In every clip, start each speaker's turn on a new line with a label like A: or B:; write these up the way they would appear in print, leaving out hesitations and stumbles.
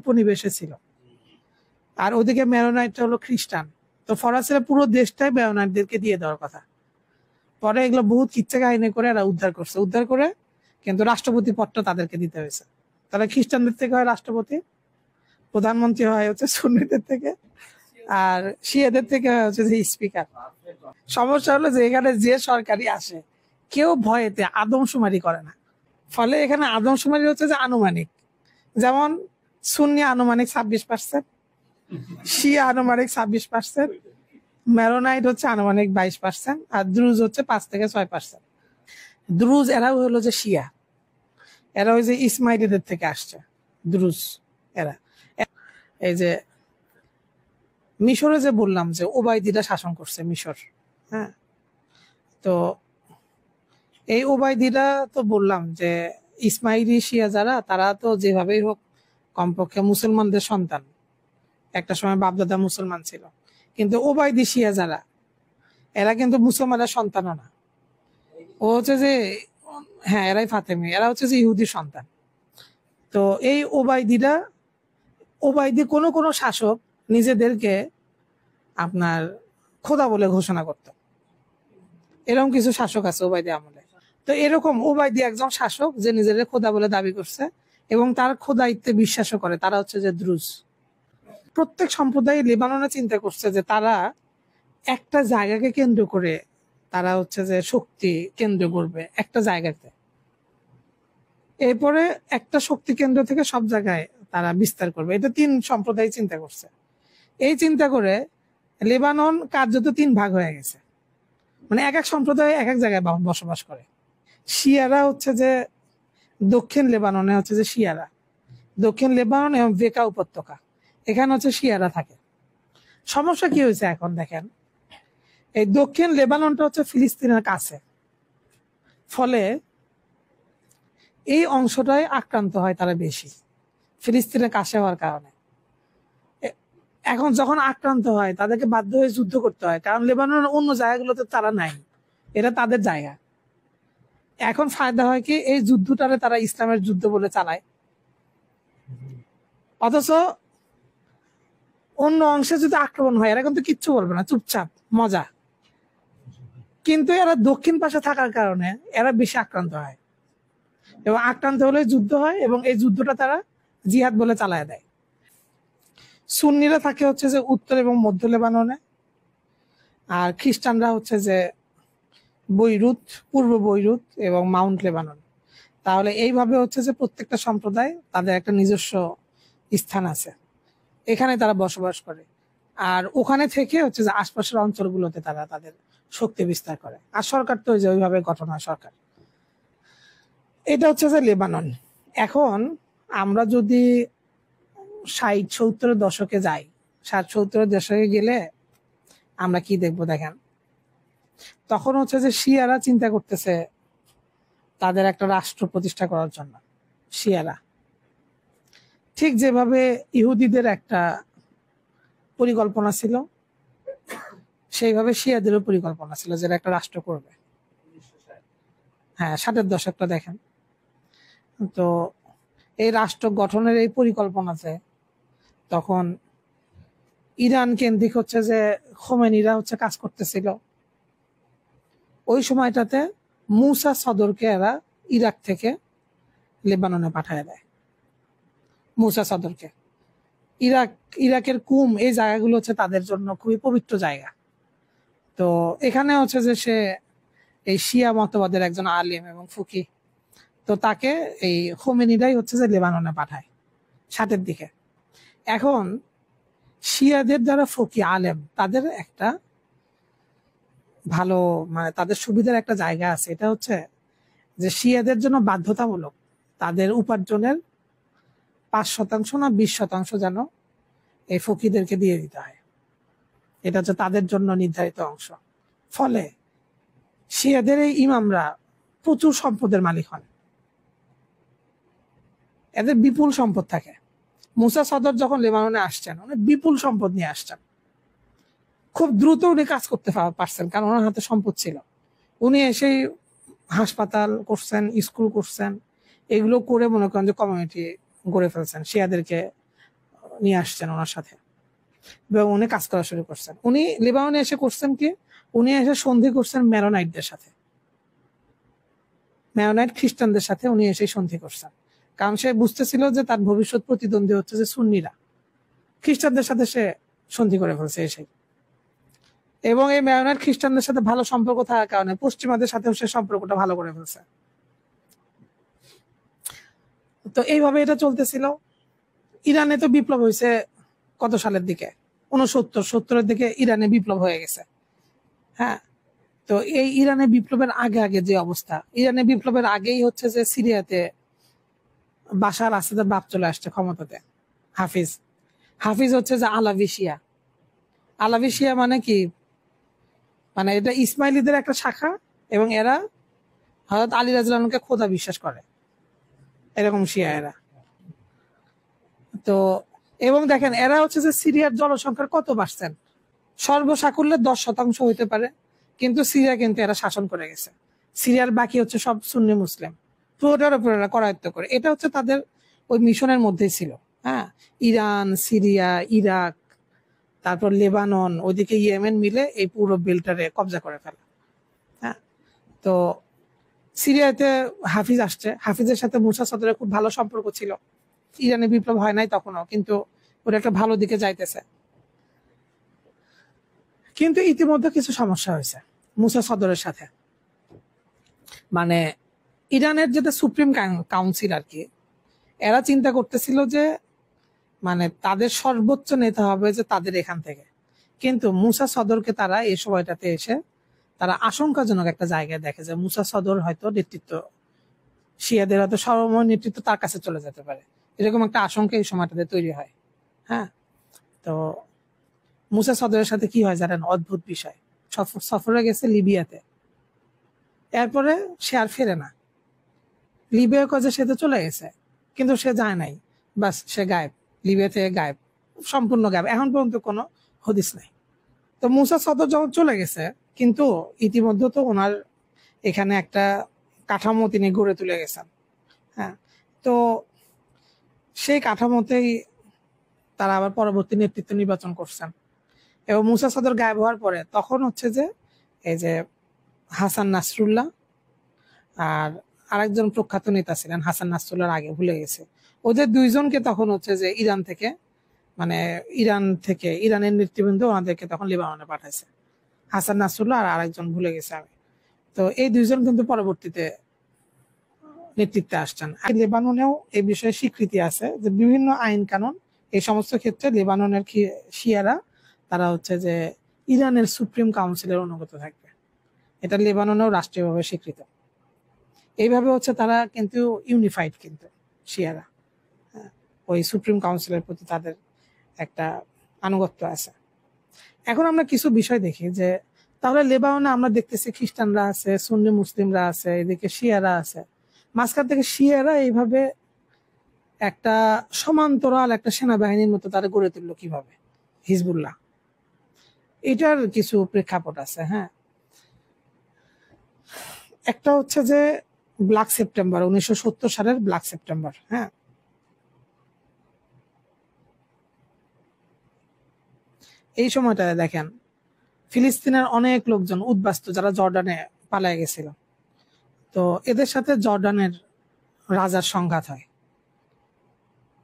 A: উপনিবেশে ছিল, আর ওদিকে মেরোনাইটটা হলো খ্রিস্টান। তো ফরাসিরা পুরো দেশটাই মেরোনাইটদেরকে দিয়ে দেওয়ার কথা। পরে এগুলো বহুত কিচ্ছা কাহিনী করে এরা উদ্ধার করে কিন্তু রাষ্ট্রপতি পদটা তাদেরকে দিতে হয়েছে। তাহলে খ্রিস্টানদের থেকে হয় রাষ্ট্রপতি, প্রধানমন্ত্রী হয় হচ্ছে সুন্নিদের থেকে, আর শিয়াদের থেকে হয় হচ্ছে যে স্পিকার। সমস্যা হলো যে এখানে যে সরকারি আসে কেউ ভয়েতে আদমশুমারি করে না, ফলে এখানে আদমশুমারি হচ্ছে যে আনুমানিক। যেমন সুন্নি আনুমানিক 26%, শিয়া আনুমানিক 26%, মেরোনাইট হচ্ছে আনুমানিক 22%, আর দ্রুজ হচ্ছে 5 থেকে 6%। দ্রুজ এরাও হলো যে শিয়া, এরা ওই যে ইসমাইলিদের থেকে আসছে দ্রুজ এরা। এই যে মিশরে যে বললাম যে ওবায়দিরা শাসন করছে মিশর, হ্যাঁ, তো এই ওবায়দিরা তো বললাম যে ইসমাইলি শিয়া যারা, তারা তো যেভাবেই হোক কমপক্ষে মুসলমানদের সন্তান, একটা সময় বাপদাদা মুসলমান ছিল। কিন্তু ওবায়দি শিয়া যারা, এরা কিন্তু মুসলমানের সন্তানও না, ও হচ্ছে যে হ্যাঁ এরাই ফাতেমি, এরা হচ্ছে যে ইহুদির সন্তান। তো এই ওবায়দি কোনো শাসক নিজেদেরকে আপনার খোদা বলে ঘোষণা করত, এরকম কিছু শাসক আছে ওবায়দি আমলে। তো এরকম ওবায়দি একজন শাসক যে নিজেদের খোদা বলে দাবি করছে এবং তার খোদাইত্বে বিশ্বাসও করে, তারা হচ্ছে যে দ্রুজ। প্রত্যেক সম্প্রদায় লেবাননে চিন্তা করছে যে তারা একটা জায়গাকে কেন্দ্র করে তারা হচ্ছে যে শক্তি কেন্দ্র করবে একটা জায়গাতে, এরপরে একটা শক্তি কেন্দ্র থেকে সব জায়গায় তারা বিস্তার করবে। এটা 3 সম্প্রদায় চিন্তা করছে। এই চিন্তা করে লেবানন কার্যত 3 ভাগ হয়ে গেছে, মানে এক এক সম্প্রদায় এক এক জায়গায় বসবাস করে। শিয়ারা হচ্ছে যে দক্ষিণ লেবাননে হচ্ছে যে শিয়ারা, দক্ষিণ লেবানন এবং বেকা উপত্যকা, এখানে হচ্ছে শিয়ারা থাকে। সমস্যা কি হয়েছে এখন দেখেন, এই দক্ষিণ লেবাননটা হচ্ছে ফিলিস্তিনের কাছে, ফলে এই অংশটাই আক্রান্ত হয় তারা বেশি ফিলিস্তিনের কাছে হওয়ার কারণে। এখন যখন আক্রান্ত হয় তাদেরকে বাধ্য হয়ে যুদ্ধ করতে হয়, কারণ লেবাননের অন্য জায়গাগুলোতে তারা নাই, এটা তাদের জায়গা। এখন ফায়দা হয় কি, এই যুদ্ধটারে তারা ইসলামের যুদ্ধ বলে চালায়, অথচ অন্য অংশে যদি আক্রমণ হয় এরা কিন্তু কিচ্ছু বলবে না, চুপচাপ মজা। কিন্তু এরা দক্ষিণ পাশে থাকার কারণে এরা বেশি আক্রান্ত হয়, এবং আক্রান্ত হলে যুদ্ধ হয়, এবং এই যুদ্ধটা তারা জিহাদ বলে চালায় দেয়। সুন্নিরা থাকে হচ্ছে যে উত্তর এবং মধ্য লেবাননে, আর খ্রিস্টানরা হচ্ছে যে বৈরুত, পূর্ব বৈরুত এবং মাউন্ট লেবানন। তাহলে এইভাবে হচ্ছে যে প্রত্যেকটা সম্প্রদায় তাদের একটা নিজস্ব স্থান আছে, এখানে তারা বসবাস করে, আর ওখানে থেকে হচ্ছে যে আশপাশের অঞ্চলগুলোতে তারা তাদের শক্তি বিস্তার করে। আর সরকার তো যে ওইভাবে গঠন হয় সরকার। এটা হচ্ছে যে লেবানন। এখন আমরা যদি 60-70 দশকে যাই, 60-70 দশকে গেলে আমরা কি দেখবো দেখেন, তখন হচ্ছে যে শিয়ারা চিন্তা করতেছে তাদের একটা রাষ্ট্র প্রতিষ্ঠা করার জন্য। শিয়ারা ঠিক যেভাবে ইহুদিদের একটা পরিকল্পনা ছিল, সেইভাবে শিয়াদেরও পরিকল্পনা ছিল যে একটা রাষ্ট্র করবে। হ্যাঁ, 60-এর দশকটা দেখেন তো, এই রাষ্ট্র গঠনের এই পরিকল্পনাতে তখন ইরান কেন্দ্রিক হচ্ছে যে খোমেনিরা হচ্ছে কাজ করতেছিল। ওই সময়টাতে মুসা সদরকে এরা ইরাক থেকে লেবাননে পাঠায় দেয়। মুসা সদরকে ইরাকের কুম, এই জায়গাগুলো হচ্ছে তাদের জন্য খুবই পবিত্র জায়গা। তো এখানে হচ্ছে যে সে এই শিয়া মতবাদের একজন আলিম এবং ফকি, তো তাকে এই খোমেনিরাই হচ্ছে যে লেবাননে পাঠায় 60-এর দিকে। এখন শিয়াদের যারা ফকি আলেম, তাদের একটা ভালো মানে তাদের সুবিধার একটা জায়গা আছে, এটা হচ্ছে যে শিয়াদের জন্য বাধ্যতামূলক তাদের উপার্জনের 5% না 20% যেন এই ফকিদেরকে দিয়ে দিতে হয়। এটা হচ্ছে তাদের জন্য নির্ধারিত অংশ। ফলে শিয়াদের এই ইমামরা প্রচুর সম্পদের মালিক হন, এদের বিপুল সম্পদ থাকে। মুসা সদর যখন লেবাননে আসছেন, উনি বিপুল সম্পদ নিয়ে আসছেন, খুব দ্রুত উনি কাজ করতে পারছেন, কারণ ওনার হাতে সম্পদ ছিল। উনি এসেই হাসপাতাল করছেন, স্কুল করছেন, এগুলো করে মনে করেন যে কমিউনিটি গড়ে ফেলছেন, শিয়াদেরকে নিয়ে আসছেন ওনার সাথে এবং উনি কাজ করা শুরু করছেন। উনি লেবাননে এসে করছেন কি, উনি এসে সন্ধি করছেন মেরোনাইটদের সাথে, মেরোনাইট খ্রিস্টানদের সাথে উনি এসে সন্ধি করছেন। কারণ সে বুঝতেছিল যে তার ভবিষ্যৎ প্রতিদ্বন্দ্বী হচ্ছে যে সুন্নিরা, খ্রিস্টানদের সাথে সে সন্ধি করে ফেলছে এসে। এবং এই মেরোনাইট খ্রিস্টানদের সাথে ভালো সম্পর্ক থাকার কারণে পশ্চিমাদের সাথেও সে সম্পর্কটা ভালো করে ফেলছে। তো এইভাবে এটা চলতেছিল। ইরানে তো বিপ্লব হয়েছে কত সালের দিকে, 69-70-এর দিকে ইরানে বিপ্লব হয়ে গেছে। হ্যাঁ, তো এই ইরানে বিপ্লবের আগে আগে যে অবস্থা, ইরানে বিপ্লবের আগেই হচ্ছে যে সিরিয়াতে বাশার আসাদের বাপ চলে আসছে ক্ষমতাতে, হাফিজ। হাফিজ হচ্ছে যে আলাভি শিয়া। আলাভি শিয়া মানে কি, মানে এটা ইসমাইলিদের একটা শাখা এবং এরা হযরত আলী রাদিয়াল্লাহু আনহুকে খোদা বিশ্বাস করে, এরকম শিয়া এরা। তো এবং দেখেন এরা হচ্ছে যে সিরিয়ার জনসংখ্যার কত পার্সেন্ট, সর্বসাকুল্যে 10% হইতে পারে, কিন্তু সিরিয়া কিন্তু এরা শাসন করে গেছে। সিরিয়ার বাকি হচ্ছে সব সুন্নি মুসলিম, পুরোটার উপর এরা করায়ত্ত করে। এটা হচ্ছে তাদের ওই মিশনের মধ্যেই ছিল। হ্যাঁ, ইরান, সিরিয়া, ইরাক, তারপর লেবানন, ওইদিকে ইয়েমেন মিলে এই পুরো বেলটারে কবজা করে ফেলে। হ্যাঁ, তো সিরিয়াতে হাফিজ আসছে, হাফিজের সাথে মুসা সদরের খুব ভালো সম্পর্ক ছিল। ইরানে বিপ্লব হয় নাই তখনও, কিন্তু ওটা একটা ভালো দিকে যাইতেছে। কিন্তু ইতিমধ্যে কিছু সমস্যা হয়েছে মুসা সদরের সাথে। মানে ইরানের যেটা সুপ্রিম কাউন্সিল আর কি, এরা চিন্তা করতেছিল যে মানে তাদের সর্বোচ্চ নেতা হবে যে তাদের এখান থেকে। কিন্তু মুসা সদরকে তারা এই সময়টাতে এসে তারা আশঙ্কাজনক একটা জায়গায় দেখে যে মুসা সদর হয়তো নেতৃত্ব, শিয়াদের হয়তো সর্বময় নেতৃত্ব তার কাছে চলে যেতে পারে, এরকম একটা আশঙ্কা এই সময়টাতে তৈরি হয়। হ্যাঁ, তো মুসা সদরের সাথে কি হয় জানেন, অদ্ভুত বিষয়। সফরে গেছে লিবিয়াতে, এরপরে সে আর ফেরে না। লিবিয়া কাজে সে তো চলে গেছে, কিন্তু সে যায় নাই, বাস সে গায়েব, লিবিয়া থেকে গায়েব, সম্পূর্ণ গায়েব, এখন পর্যন্ত কোনো হদিস নাই। তো মুসা সদর যখন চলে গেছে, কিন্তু ইতিমধ্যে তো ওনার এখানে একটা কাঠামো তিনি গড়ে তুলে গেছেন। হ্যাঁ, তো সেই কাঠামোতেই তারা আবার পরবর্তী নেতৃত্ব নির্বাচন করছেন। এবং মুসা সদর গায়েব হওয়ার পরে তখন হচ্ছে যে এই যে হাসান নাসরুল্লাহ আর আরেকজন প্রখ্যাত নেতা ছিলেন হাসান নাসরুল্লাহর আগে, ভুলে গেছে, ওদের দুইজনকে তখন হচ্ছে যে ইরান থেকে ইরানের নেতৃবৃন্দ ওনাদেরকে তখন লেবাননে পাঠাইছে, হাসান নাসরুল্লাহ আর আরেকজন ভুলে গেছে আমি। তো এই দুইজন কিন্তু পরবর্তীতে নেতৃত্বে আসছেন। লেবাননেও এই বিষয়ে স্বীকৃতি আছে যে বিভিন্ন আইন কানুন এই সমস্ত ক্ষেত্রে লেবাননের শিয়ারা তারা হচ্ছে যে ইরানের সুপ্রিম কাউন্সিলের অনুগত থাকবে, এটা লেবাননেও রাষ্ট্রীয়ভাবে স্বীকৃত। এইভাবে হচ্ছে তারা কিন্তু ইউনিফাইড, কিন্তু শিয়ারা ওই সুপ্রিম কাউন্সিলের প্রতি তাদের একটা আনুগত্য আছে। এখন আমরা কিছু বিষয় দেখি যে তাহলে লেবাননে আমরা দেখতেছি খ্রিস্টানরা আছে, সুন্নি মুসলিমরা আছে, এদিকে শিয়ারা আছে, মাঝখান থেকে শিয়ারা এইভাবে একটা সমান্তরাল একটা সেনাবাহিনীর মতো তারা গড়ে তুললো কিভাবে, হিজবুল্লাহ। এটার কিছু প্রেক্ষাপট আছে। হ্যাঁ, একটা হচ্ছে যে ব্ল্যাক সেপ্টেম্বর, 1970 সালের ব্ল্যাক সেপ্টেম্বর। হ্যাঁ, এই সময়টা দেখেন ফিলিস্তিনের অনেক লোকজন উদ্বাস্তু যারা জর্ডানে পালায় গেছিল, তো এদের সাথে জর্ডানের রাজার সংঘাত হয়।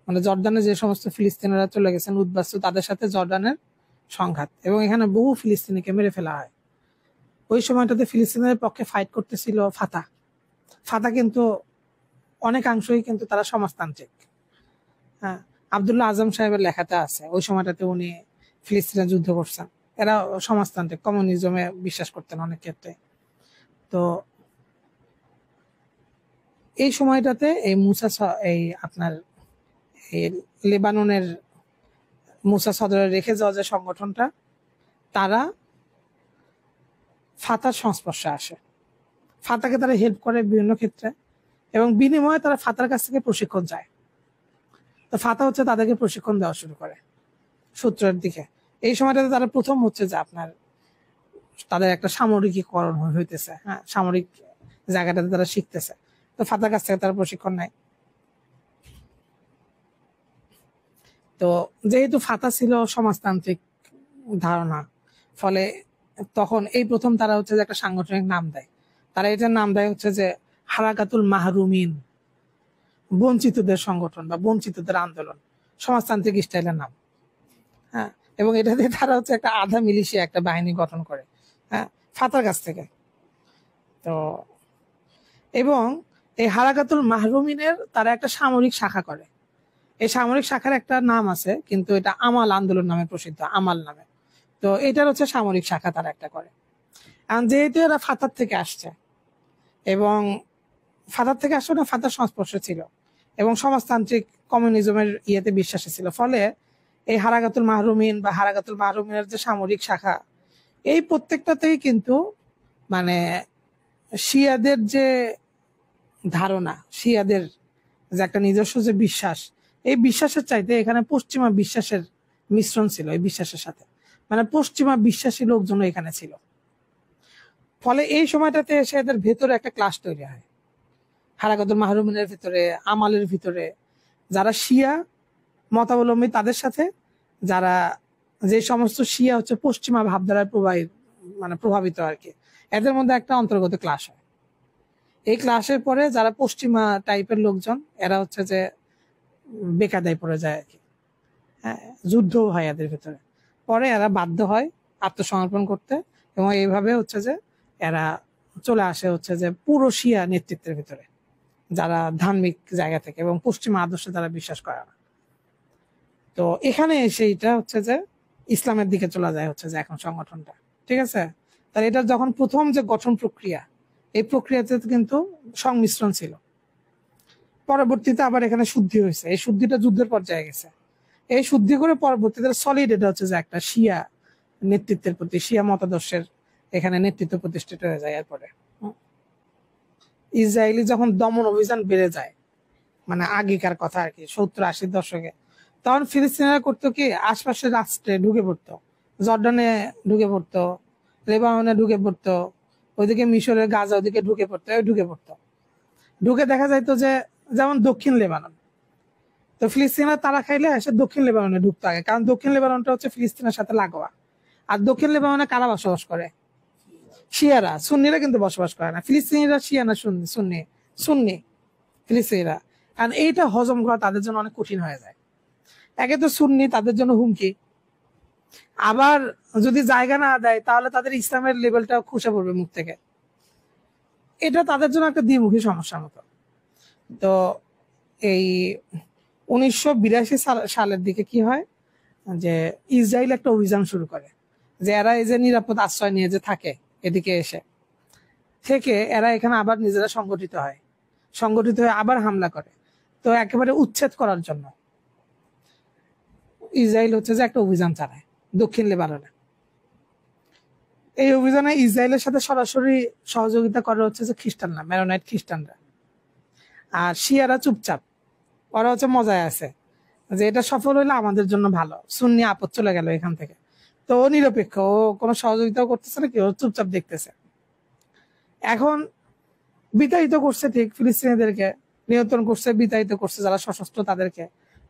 A: মানে জর্ডানে যে সমস্ত ফিলিস্তিনিরা চলে গেছেন উদ্বাস্তু, তাদের সাথে জর্ডানের সংঘাত, এবং এখানে বহু ফিলিস্তিনিকে মেরে ফেলা হয়। ওই সময়টাতে ফিলিস্তিনের পক্ষে ফাইট করতেছিল ফাতা। ফাতা কিন্তু অনেকাংশই কিন্তু তারা সমাজতান্ত্রিক। হ্যাঁ, আব্দুল্লাহ আজম সাহেবের লেখাতে আছে ওই সময়টাতে উনি ফিলিস্তিনে যুদ্ধ করছেন। এরা সমাজতান্ত্রিক, কমিউনিজমে বিশ্বাস করতেন অনেক ক্ষেত্রে। তো এই সময়টাতে এই আপনার এই লেবাননের মুসা সদরে রেখে যাওয়া যে সংগঠনটা, তারা ফাতার সংস্পর্শে আসে, ফাতাকে তারা হেল্প করে বিভিন্ন ক্ষেত্রে, এবং বিনিময়ে তারা ফাতার কাছ থেকে প্রশিক্ষণ চায়। তো ফাতা হচ্ছে তাদেরকে প্রশিক্ষণ দেওয়া শুরু করে 70-এর দিকে। এই সময়টাতে তারা প্রথম হচ্ছে যে আপনার তাদের একটা সামরিকীকরণ হইতেছে। হ্যাঁ, সামরিক জায়গাটাতে তারা শিখতেছে, তো ফাতার কাছ থেকে তারা প্রশিক্ষণ নেয়। তো যেহেতু ফাতা ছিল সমাজতান্ত্রিক ধারণা, ফলে তখন এই প্রথম তারা হচ্ছে যে একটা সাংগঠনিক নাম দেয়। তারা এটার নাম দেয় হচ্ছে যে হারাকাতুল মাহরুমিন, বঞ্চিতদের সংগঠন বা বঞ্চিতদের আন্দোলন, সমাজতান্ত্রিক স্টাইলের নাম। হ্যাঁ, এবং এটাতে তারা হচ্ছে একটা আধা মিলিশিয়া একটা বাহিনী গঠন করে, হ্যাঁ, ফাতার কাছ থেকে। তো এবং এই হারাকাতুল মাহরুমিনের তারা একটা সামরিক শাখা করে। এই সামরিক শাখার একটা নাম আছে, কিন্তু এটা আমাল আন্দোলন নামে প্রসিদ্ধ, আমাল নামে। তো এটার হচ্ছে সামরিক শাখা তারা একটা করে। আর যেহেতু এরা ফাতার থেকে আসছে এবং ফাতার থেকে আসছে না, ফাতার সংস্পর্শে ছিল এবং সমাজতান্ত্রিক কমিউনিজমের ইয়েতে বিশ্বাসী ছিল, ফলে এই হারাকাতুল মাহরুমিন বা হারাকাতুল মাহরুমিনের যে সামরিক শাখা, এই প্রত্যেকটাতেই কিন্তু মানে শিয়াদের যে ধারণা, শিয়াদের যে একটা নিজস্ব যে বিশ্বাস, এই বিশ্বাসের চাইতে এখানে পশ্চিমা বিশ্বাসের মিশ্রণ ছিল এই বিশ্বাসের সাথে, মানে পশ্চিমা বিশ্বাসী লোকজন এখানে ছিল। ফলে এই সময়টাতে এসে এদের ভেতরে একটা ক্লাস তৈরি হয়, হারাকাতুল মাহরুমিনের ভিতরে, আমালের ভিতরে, যারা শিয়া মতাবলম্বী তাদের সাথে, যারা যে সমস্ত শিয়া হচ্ছে পশ্চিমা ভাবধারায় প্রভাবিত আর কি, এদের মধ্যে একটা অন্তর্গত ক্লাস হয়। এই ক্লাসের পরে যারা পশ্চিমা টাইপের লোকজন, এরা হচ্ছে যে বেকায়দায় পড়ে যায় আর কি। হ্যাঁ, যুদ্ধ হয় এদের ভিতরে, পরে এরা বাধ্য হয় আত্মসমর্পণ করতে, এবং এইভাবে হচ্ছে যে এরা চলে আসে হচ্ছে যে পুরো শিয়া নেতৃত্বের ভিতরে, যারা ধার্মিক জায়গা থেকে এবং পশ্চিমা আদর্শে তারা বিশ্বাস করে না। তো এখানে এসে এটা হচ্ছে যে ইসলামের দিকে চলে যায় হচ্ছে যে এখন সংগঠনটা, ঠিক আছে। তাহলে এটা যখন প্রথম যে গঠন প্রক্রিয়া, এই প্রক্রিয়াতে কিন্তু সংমিশ্রণ ছিল। পরবর্তীতে আবার এখানে শুদ্ধি হয়েছে, এই শুদ্ধিটা যুদ্ধের পর্যায়ে গেছে। এই শুদ্ধি করে পরবর্তীতে সলিড এটা হচ্ছে যে একটা শিয়া নেতৃত্বের প্রতি, শিয়া মতাদর্শের এখানে নেতৃত্ব প্রতিষ্ঠিত হয়ে যায়। এরপরে ইসরায়েলি যখন দমন অভিযান বেড়ে যায়, মানে আগেকার কথা আর কি, 70-80 দশকে, তখন ফিলিস্তিনিরা করতো কি, আশপাশের রাষ্ট্রে ঢুকে পড়তো, জর্ডানে ঢুকে পড়তো, লেবাননে ঢুকে পড়তো, ওইদিকে মিশরের গাজা ওইদিকে ঢুকে পড়তো। ঢুকে দেখা যাইতো যে যেমন দক্ষিণ লেবানন, তো ফিলিস্তিনিরা তারা খাইলে এসে দক্ষিণ লেবাননে ঢুকতো আগে, কারণ দক্ষিণ লেবাননটা হচ্ছে ফিলিস্তিনের সাথে লাগোয়া। আর দক্ষিণ লেবাননে কারা বসবাস করে? শিয়ারা, সুন্নিরা কিন্তু বসবাস করে না। ফিলিস্তিনিরা শিয়া না সুন্নি? সুন্নি ফিলিস্তিনিরা। কারণ এইটা হজম করা তাদের জন্য অনেক কঠিন হয়ে যায়। একে তো সুন্নি তাদের জন্য হুমকি, আবার যদি জায়গা না দেয় তাহলে তাদের ইসলামের লেভেলটা খসে পড়বে মুখ থেকে। এটা তাদের জন্য একটা দ্বিমুখী সমস্যার মতো। তো এই 1982 সালের দিকে কি হয়, যে ইসরায়েল একটা অভিযান শুরু করে, যে এরা এই যে নিরাপদ আশ্রয় নিয়ে যে থাকে এদিকে এসে থেকে, এরা এখানে আবার নিজেরা সংগঠিত হয়ে আবার হামলা করে। তো একেবারে উচ্ছেদ করার জন্য ইসরায়েল হচ্ছে যে একটা অভিযান চালায় দক্ষিণ লেবাননে। এই অভিযানে ইসরায়েলের সাথে সরাসরি সহযোগিতা করে হচ্ছে যে খ্রিস্টানরা, মেরোনাইট খ্রিস্টানরা। আর শিয়ারা চুপচাপ, ওরা হচ্ছে মজায় আছে যে এটা সফল হইলে আমাদের জন্য ভালো, সুন্নি আপদ চলে গেল এখান থেকে। তো ও নিরপেক্ষ, ও কোনো সহযোগিতাও করতেছে না, কেউ চুপচাপ দেখতেছে। এখন বিতাড়িত করছে ঠিক ফিলিস্তিনিদেরকে, নিয়ন্ত্রণ করছে, বিতাড়িত করছে যারা সশস্ত্র তাদেরকে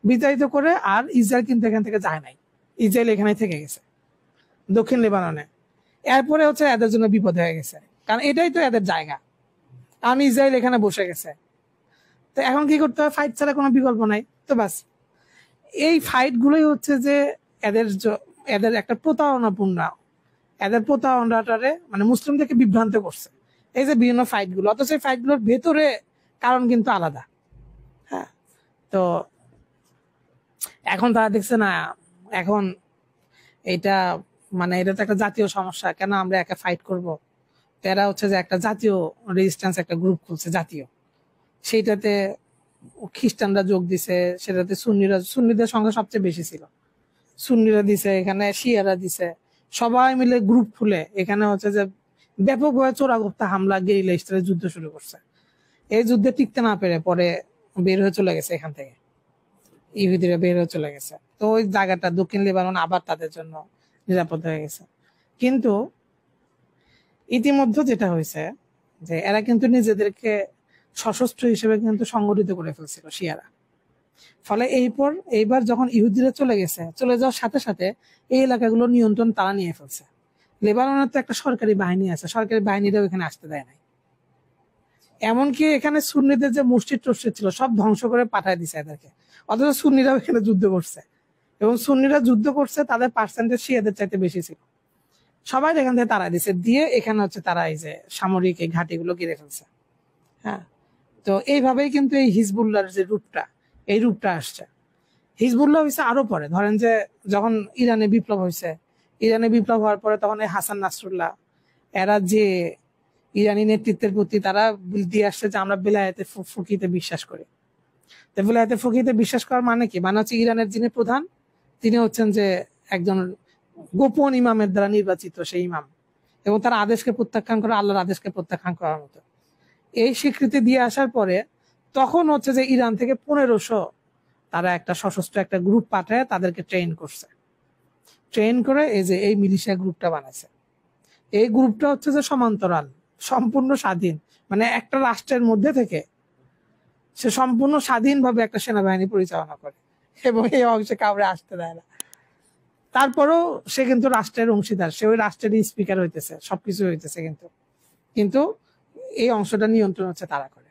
A: বিতাড়িত করে। আর ইসরায়েল কিন্তু এখান থেকে যায় নাই, ইসরায়েল এখানে থেকে গেছে দক্ষিণ লেবাননে। এরপরে হচ্ছে এদের জন্য বিপদ হয়ে গেছে, কারণ এটাই তো এদের জায়গা, কারণ ইসরায়েল এখানে বসে গেছে। তো এখন কি করতে হবে? ফাইট ছাড়া কোনো বিকল্প নাই। তো বাস এই ফাইট গুলোই হচ্ছে যে এদের একটা প্রতারণাপূর্ণ, এদের প্রতারণাটারে মানে মুসলিমদেরকে বিভ্রান্ত করছে এই যে বিভিন্ন ফাইট গুলো। অথচ এই ফাইট গুলোর ভেতরে কারণ কিন্তু আলাদা। হ্যাঁ, তো এখন তারা দেখছে না, এখন এটা মানে এটা তো একটা জাতীয় সমস্যা, কেন আমরা একা ফাইট করব? এরা হচ্ছে যে একটা জাতীয় রেজিস্ট্যান্স একটা গ্রুপ খুলছে জাতীয়, সেইটাতে খ্রিস্টানরা যোগ দিছে, সেটাতে সুন্নিদের সংখ্যা সবচেয়ে বেশি ছিল, সুন্নিরা দিছে, এখানে শিয়ারা দিছে, সবাই মিলে গ্রুপ খুলে এখানে হচ্ছে যে ব্যাপকভাবে চোরাগোপ্তা হামলা, গেরিলা স্টাইলে যুদ্ধ শুরু করছে। এই যুদ্ধে টিকতে না পেরে পরে বের হয়ে চলে গেছে এখান থেকে, ইহুদিরা বের হয়ে চলে গেছে। তো ওই জায়গাটা দক্ষিণ লেবানন আবার তাদের জন্য নিরাপদ হয়ে গেছে। কিন্তু ইতিমধ্যে যেটা হয়েছে যে এরা কিন্তু নিজেদেরকে সশস্ত্র হিসেবে কিন্তু সংগঠিত করে ফেলছিল শিয়ারা। ফলে এইবার যখন ইহুদিরা চলে গেছে, চলে যাওয়ার সাথে সাথে এই এলাকাগুলো নিয়ন্ত্রণ তারা নিয়ে ফেলছে। লেবাননের তো একটা সরকারি বাহিনী আছে, সরকারি বাহিনীরাও এখানে আসতে দেয় নাই। এমনকি এখানে সুন্নিদের যে মসজিদ টসজিদ ছিল সব ধ্বংস করে পাঠায় দিছে এদেরকে, অথচ সুন্নিরাও এখানে যুদ্ধ করছে, এবং সুন্নিরা যুদ্ধ করছে তাদের পার্সেন্টেজ শিয়াদের চাইতে বেশি ছিল। সবাই এখান থেকে তাড়াই দিছে, দিয়ে এখানে হচ্ছে তারা এই যে সামরিক এই ঘাঁটিগুলো ঘিরে ফেলছে। হ্যাঁ, তো এইভাবেই কিন্তু এই হিজবুল্লাহর যে রূপটা আসছে। হিজবুল্লাহ হয়েছে আরো পরে, ধরেন যে যখন ইরানে বিপ্লব হয়েছে, ইরানে বিপ্লব হওয়ার পরে তখন এই হাসান নাসরুল্লাহ এরা যে ইরানি নেতৃত্বের প্রতি তারা দিয়ে আসছে যে আমরা বেলায়েতে ফকিতে বিশ্বাস করি। তো বেলায়েতে ফকিতে বিশ্বাস করার মানে কি? মানে হচ্ছে ইরানের যিনি প্রধান তিনি হচ্ছেন যে একজন গোপন ইমামের দ্বারা নির্বাচিত সেই ইমাম, এবং তার আদেশকে প্রত্যাখ্যান করা আল্লাহর আদেশকে প্রত্যাখ্যান করার মতো। এই স্বীকৃতি দিয়ে আসার পরে তখন হচ্ছে যে ইরান থেকে 1500 তারা একটা সশস্ত্র একটা গ্রুপ পাঠায় তাদেরকে ট্রেন করে এই যে এই মিলিশিয়া গ্রুপটা বানাইছে। এই গ্রুপটা হচ্ছে যে সমান্তরাল, সম্পূর্ণ স্বাধীন, মানে একটা রাষ্ট্রের মধ্যে থেকে সে সম্পূর্ণ স্বাধীনভাবে একটা সেনাবাহিনী পরিচালনা করে, এবং এই অংশে কাউরে আসতে দেয় না। তারপরেও সে কিন্তু রাষ্ট্রের অংশীদার, সে ওই রাষ্ট্রের স্পিকার হইতেছে, সবকিছু হইতেছে, কিন্তু এই অংশটা নিয়ন্ত্রণ হচ্ছে তারা করে।